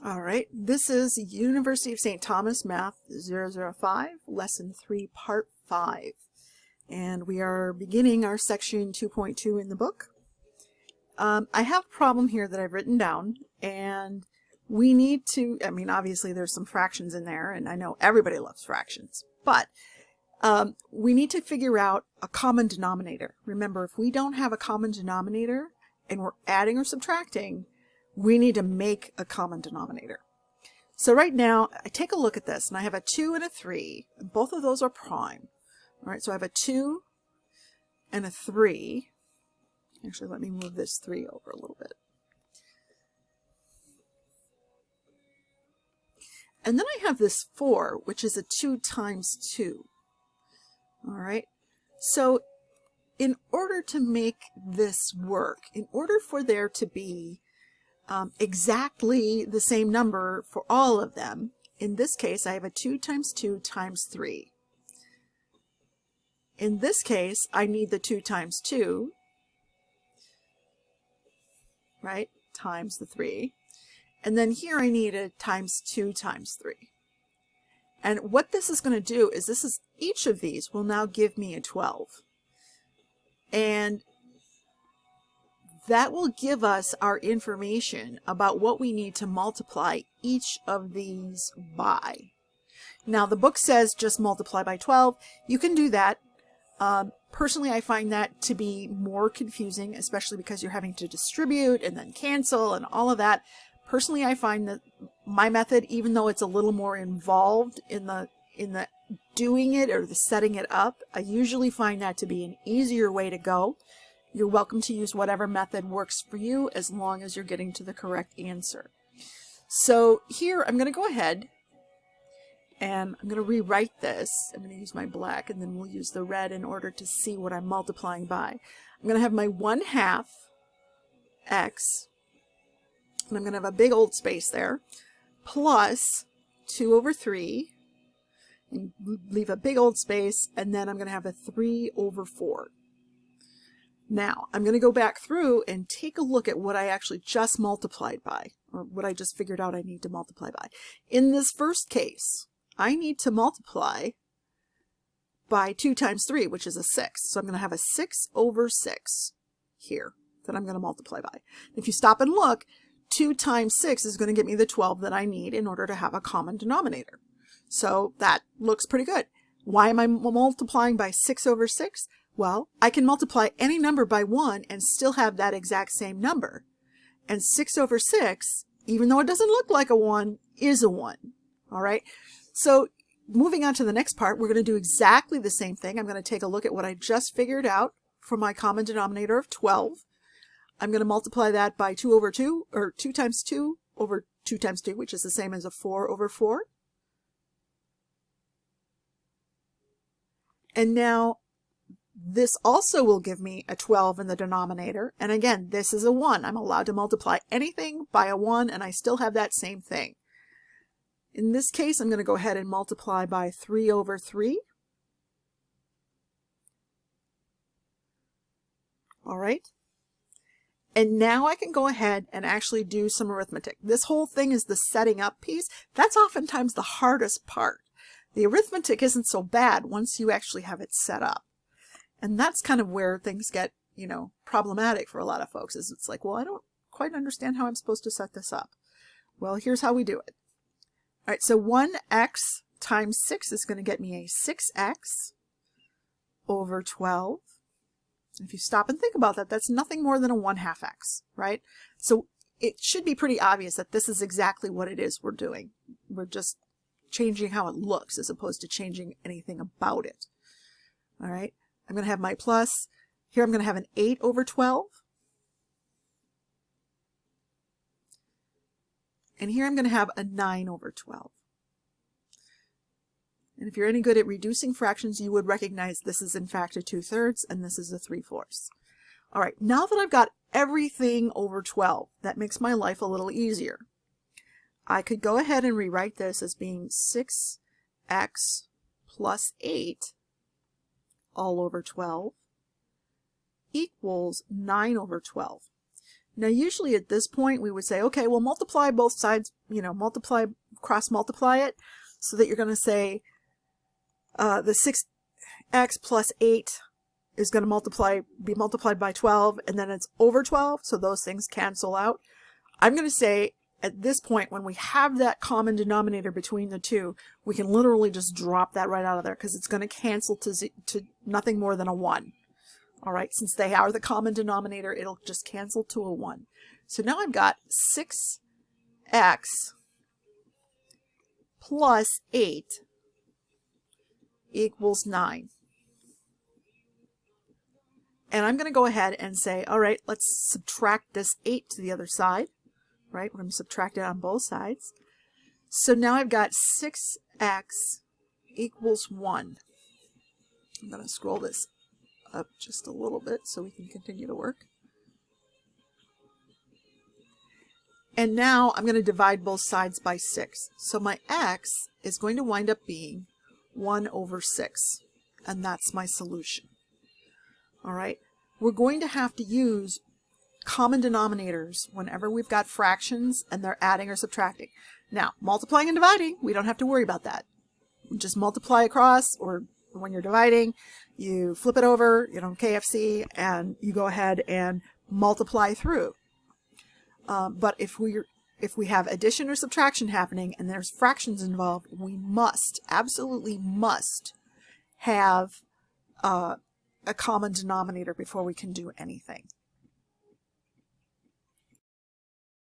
All right, this is University of St. Thomas Math 005, Lesson 3, Part 5. And we are beginning our section 2.2 in the book. I have a problem here that I've written down, and we need to, obviously there's some fractions in there, and I know everybody loves fractions, but we need to figure out a common denominator. Remember, if we don't have a common denominator and we're adding or subtracting, we need to make a common denominator. So right now, I take a look at this, and I have a 2 and a 3, and both of those are prime. All right, so I have a 2 and a 3. Actually, let me move this 3 over a little bit. And then I have this 4, which is a 2 times 2. All right, so in order to make this work, in order for there to be exactly the same number for all of them, in this case I have a 2 times 2 times 3. In this case I need the 2 times 2, right, times the 3, and then here I need a times 2 times 3. And what this is going to do is each of these will now give me a 12. And that will give us our information about what we need to multiply each of these by. Now the book says just multiply by 12. You can do that. Personally, I find that to be more confusing, especially because you're having to distribute and then cancel and all of that. Personally, I find that my method, even though it's a little more involved in the doing it or the setting it up, I usually find that to be an easier way to go. You're welcome to use whatever method works for you as long as you're getting to the correct answer. So here I'm going to go ahead and I'm going to rewrite this. I'm going to use my black and then we'll use the red in order to see what I'm multiplying by. I'm going to have my 1/2 x, and I'm going to have a big old space there, plus 2 over 3, and leave a big old space, and then I'm going to have a 3 over 4. Now, I'm going to go back through and take a look at what I actually just multiplied by, or what I just figured out I need to multiply by. In this first case, I need to multiply by 2 times 3, which is a 6. So I'm going to have a 6 over 6 here that I'm going to multiply by. If you stop and look, 2 times 6 is going to get me the 12 that I need in order to have a common denominator. So that looks pretty good. Why am I multiplying by 6 over 6? Well, I can multiply any number by 1 and still have that exact same number. And 6 over 6, even though it doesn't look like a 1, is a 1. All right? So moving on to the next part, we're going to do exactly the same thing. I'm going to take a look at what I just figured out for my common denominator of 12. I'm going to multiply that by 2 over 2, or 2 times 2 over 2 times 2, which is the same as a 4 over 4. And now this also will give me a 12 in the denominator. And again, this is a 1. I'm allowed to multiply anything by a 1, and I still have that same thing. In this case, I'm going to go ahead and multiply by 3 over 3. All right. And now I can go ahead and actually do some arithmetic. This whole thing is the setting up piece. That's oftentimes the hardest part. The arithmetic isn't so bad once you actually have it set up. And that's kind of where things get, problematic for a lot of folks. Is it's like, well, I don't quite understand how I'm supposed to set this up. Well, here's how we do it. All right, so 1x times 6 is going to get me a 6x over 12. If you stop and think about that, that's nothing more than a 1/2 x, right? So it should be pretty obvious that this is exactly what it is we're doing. We're just changing how it looks as opposed to changing anything about it. All right, I'm going to have my plus. Here I'm going to have an 8 over 12. And here I'm going to have a 9 over 12. And if you're any good at reducing fractions, you would recognize this is in fact a 2/3 and this is a 3/4. All right, now that I've got everything over 12, that makes my life a little easier. I could go ahead and rewrite this as being 6x plus 8 all over 12 equals 9 over 12. Now usually at this point we would say, okay, well multiply both sides, cross multiply it, so that you're going to say the 6x plus 8 is going to be multiplied by 12, and then it's over 12, so those things cancel out. I'm going to say at this point, when we have that common denominator between the two, we can literally just drop that right out of there, because it's going to cancel to nothing more than a 1. All right, since they are the common denominator, it'll just cancel to a 1. So now I've got 6x plus 8 equals 9. And I'm going to go ahead and say, all right, let's subtract this 8 to the other side. Right, we're going to subtract it on both sides. So now I've got 6x equals 1. I'm going to scroll this up just a little bit so we can continue to work. And now I'm going to divide both sides by 6. So my x is going to wind up being 1 over 6. And that's my solution. All right, we're going to have to use common denominators whenever we've got fractions and they're adding or subtracting. Now, multiplying and dividing, we don't have to worry about that. Just multiply across, or when you're dividing, you flip it over, KFC, and you go ahead and multiply through. But if we have addition or subtraction happening and there's fractions involved, we must, absolutely must, have a common denominator before we can do anything.